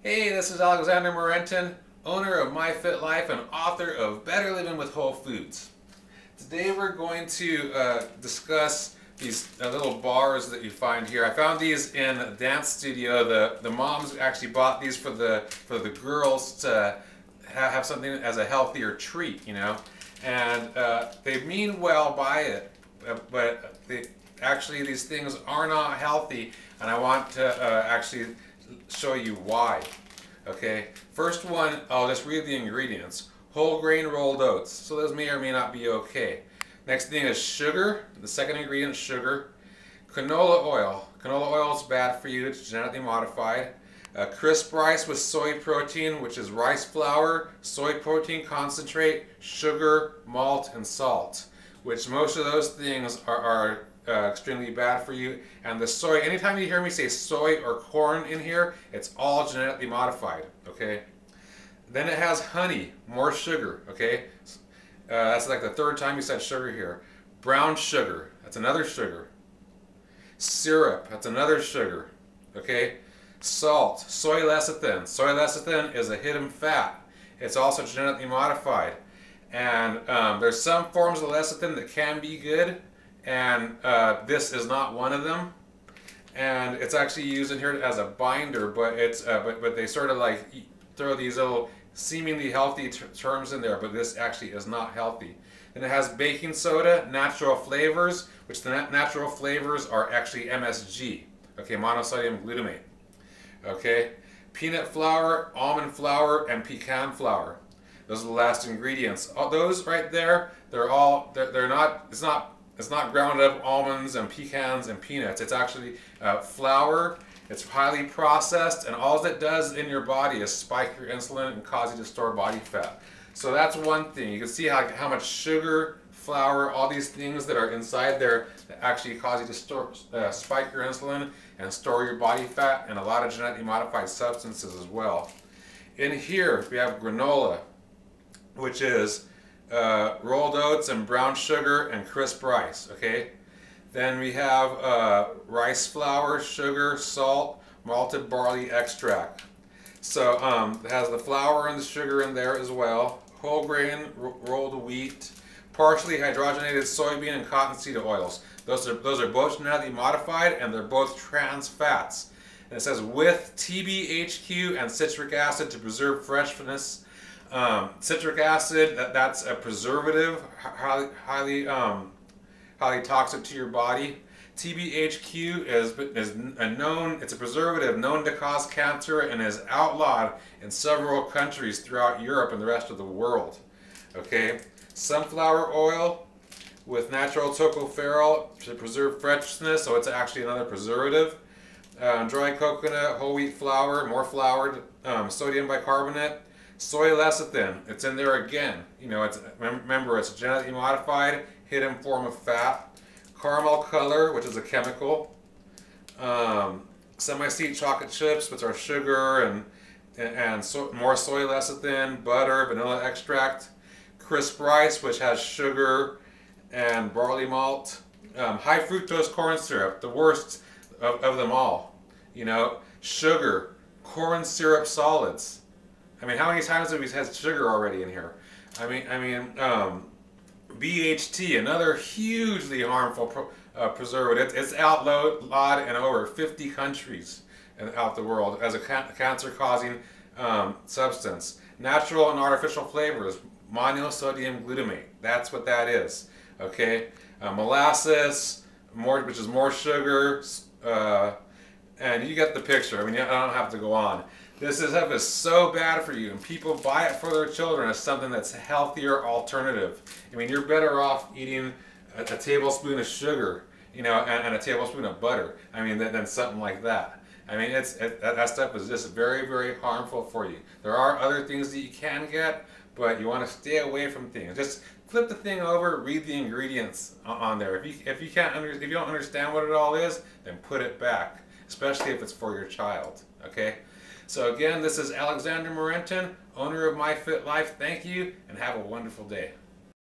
Hey, this is Alexander Morentin, owner of My Fit Life and author of Better Living with Whole Foods. Today we're going to discuss these little bars that you find here. I found these in a dance studio. The moms actually bought these for the girls to have something as a healthier treat, you know. And they mean well by it, but actually these things are not healthy, and I want to actually show you why. Okay, first one, I'll just read the ingredients. Whole grain rolled oats, so those may or may not be okay. Next thing is sugar. The second ingredient is sugar. Canola oil. Canola oil is bad for you, it's genetically modified. Crisp rice with soy protein, which is rice flour, soy protein concentrate, sugar, malt, and salt, which most of those things are extremely bad for you. And the soy, anytime you hear me say soy or corn in here, it's all genetically modified, okay? Then it has honey, more sugar, okay? That's like the third time you said sugar here. Brown sugar, that's another sugar. Syrup, that's another sugar, okay? Salt, soy lecithin. Soy lecithin is a hidden fat. It's also genetically modified. And there's some forms of lecithin that can be good, and this is not one of them. And it's actually used in here as a binder, but it's but they sort of like throw these little seemingly healthy terms in there, but this actually is not healthy. And it has baking soda, natural flavors, which the natural flavors are actually MSG, okay, monosodium glutamate, okay, peanut flour, almond flour, and pecan flour. Those are the last ingredients. All those right there, they're not. It's not ground up almonds and pecans and peanuts. It's actually flour. It's highly processed, and all it does in your body is spike your insulin and cause you to store body fat. So that's one thing. You can see how much sugar, flour, all these things that are inside there that actually cause you to spike your insulin and store your body fat, and a lot of genetically modified substances as well. In here we have granola, which is rolled oats and brown sugar and crisp rice, okay? Then we have rice flour, sugar, salt, malted barley extract. So it has the flour and the sugar in there as well. Whole grain rolled wheat, partially hydrogenated soybean and cottonseed oils. Those are both genetically modified, and they're both trans fats. And it says with TBHQ and citric acid to preserve freshness. Citric acid, that's a preservative, highly toxic to your body. TBHQ it's a preservative known to cause cancer and is outlawed in several countries throughout Europe and the rest of the world. Okay, sunflower oil with natural tocopherol to preserve freshness, so it's actually another preservative. Dry coconut, whole wheat flour, more flour, sodium bicarbonate. Soy lecithin, it's in there again. You know, remember, it's genetically modified, hidden form of fat. Caramel color, which is a chemical. Semi-sweet chocolate chips, which are sugar more soy lecithin, butter, vanilla extract. Crisp rice, which has sugar and barley malt. High fructose corn syrup, the worst of them all. You know, sugar, corn syrup solids. I mean, how many times have we had sugar already in here? I mean, BHT, another hugely harmful preservative. It's outlawed in over 50 countries out the world as a cancer-causing substance. Natural and artificial flavors, monosodium glutamate. That's what that is. Okay, molasses, which is more sugar, and you get the picture. I mean, I don't have to go on. This stuff is so bad for you, and people buy it for their children as something that's a healthier alternative. I mean, you're better off eating a tablespoon of sugar, you know, and a tablespoon of butter. I mean, than something like that. I mean, that stuff is just very, very harmful for you. There are other things that you can get, but you want to stay away from things. Just flip the thing over, read the ingredients on there. If you don't understand what it all is, then put it back, especially if it's for your child. Okay. So again, this is Alexander Morentin, owner of My Fit Life. Thank you, and have a wonderful day.